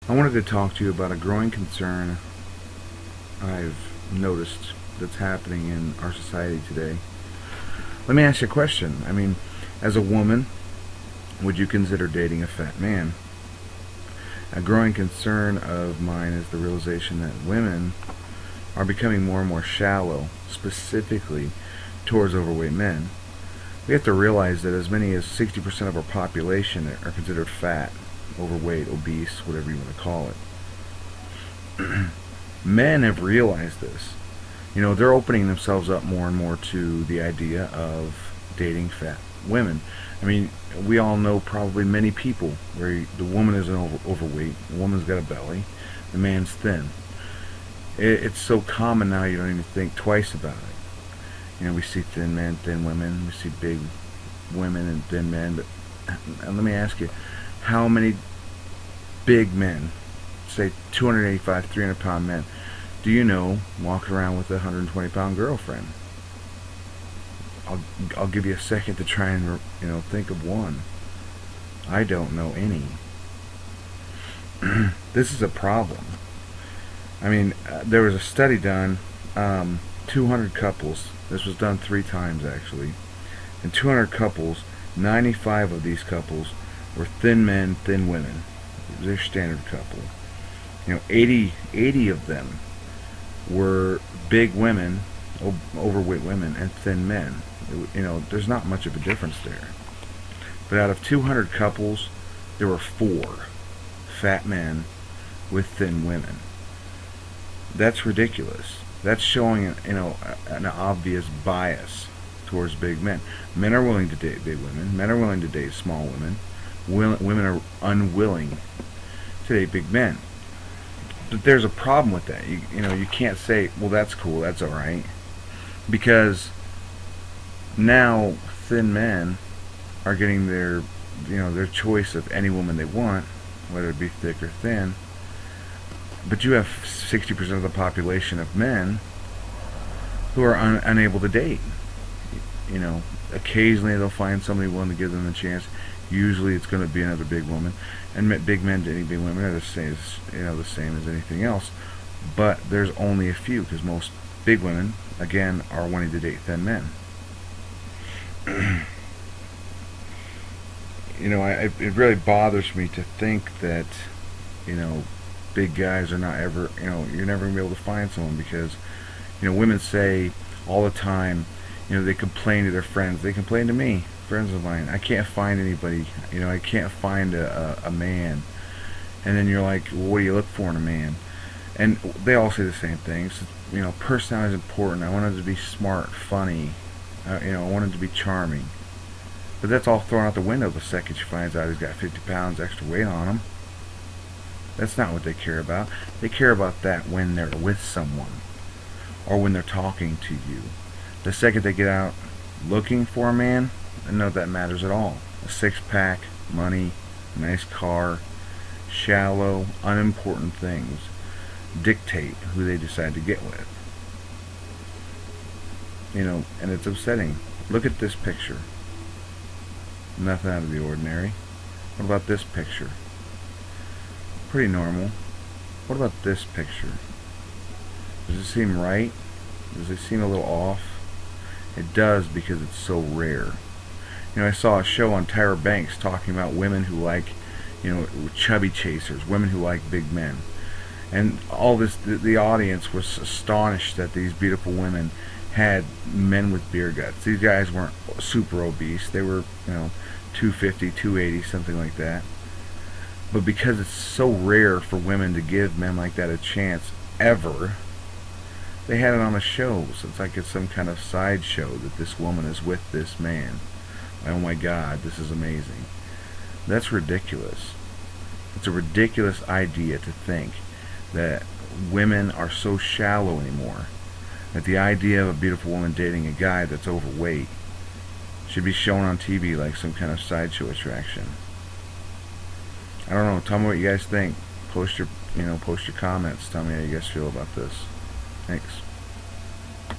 I wanted to talk to you about a growing concern I've noticed that's happening in our society today. Let me ask you a question. As a woman, would you consider dating a fat man? A growing concern of mine is the realization that women are becoming more and more shallow, specifically towards overweight men. We have to realize that as many as 60% of our population are considered fat, overweight, obese, whatever you want to call it. Men have realized this. They're opening themselves up more and more to the idea of dating fat women. We all know probably many people where the woman is overweight, the woman's got a belly, the man's thin. It's so common now you don't even think twice about it. We see thin men, thin women, we see big women and thin men, but let me ask you, how many big men, say 285, 300 pound men, do you know walking around with a 120 pound girlfriend? I'll give you a second to try and think of one. I don't know any. This is a problem. There was a study done, 200 couples. This was done 3 times actually. In 200 couples, 95 of these couples were thin men, thin women. It was their standard couple. 80 of them were big women, overweight women, and thin men. There's not much of a difference there. But out of 200 couples, there were 4 fat men with thin women. That's ridiculous. That's showing an obvious bias towards big men. Men are willing to date big women. Men are willing to date small women. Women are unwilling to date big men. But there's a problem with that. You can't say, well, that's cool, that's all right, because now thin men are getting their choice of any woman they want, whether it be thick or thin. But you have 60% of the population of men who are unable to date. Occasionally they'll find somebody willing to give them a chance. Usually it's going to be another big woman, and big men dating big women are the same as anything else. But there's only a few, because most big women, again, are wanting to date thin men. It really bothers me to think that big guys are not ever, you're never going to be able to find someone, because women say all the time, they complain to their friends, they complain to me, friends of mine, I can't find anybody, I can't find a man. And then you're like, well, what do you look for in a man? And they all say the same things. Personality is important. I want him to be smart, funny, I want him to be charming. But that's all thrown out the window the second she finds out he's got 50 pounds extra weight on him. That's not what they care about. They care about that when they're with someone, or when they're talking to you. The second they get out looking for a man, none of that matters at all. A six-pack, money, nice car, shallow, unimportant things dictate who they decide to get with. And it's upsetting. Look at this picture. Nothing out of the ordinary. What about this picture? Pretty normal. What about this picture? Does it seem right? Does it seem a little off? It does, because it's so rare. I saw a show on Tyra Banks talking about women who like, chubby chasers, women who like big men. And all this, the audience was astonished that these beautiful women had men with beer guts. These guys weren't super obese. They were, 250, 280, something like that. But because it's so rare for women to give men like that a chance ever, they had it on a show. So it's like it's some kind of sideshow that this woman is with this man. Oh my God, this is amazing. That's ridiculous. It's a ridiculous idea to think that women are so shallow anymore, that the idea of a beautiful woman dating a guy that's overweight should be shown on TV like some kind of sideshow attraction. I don't know. Tell me what you guys think. Post your comments. Tell me how you guys feel about this. Thanks.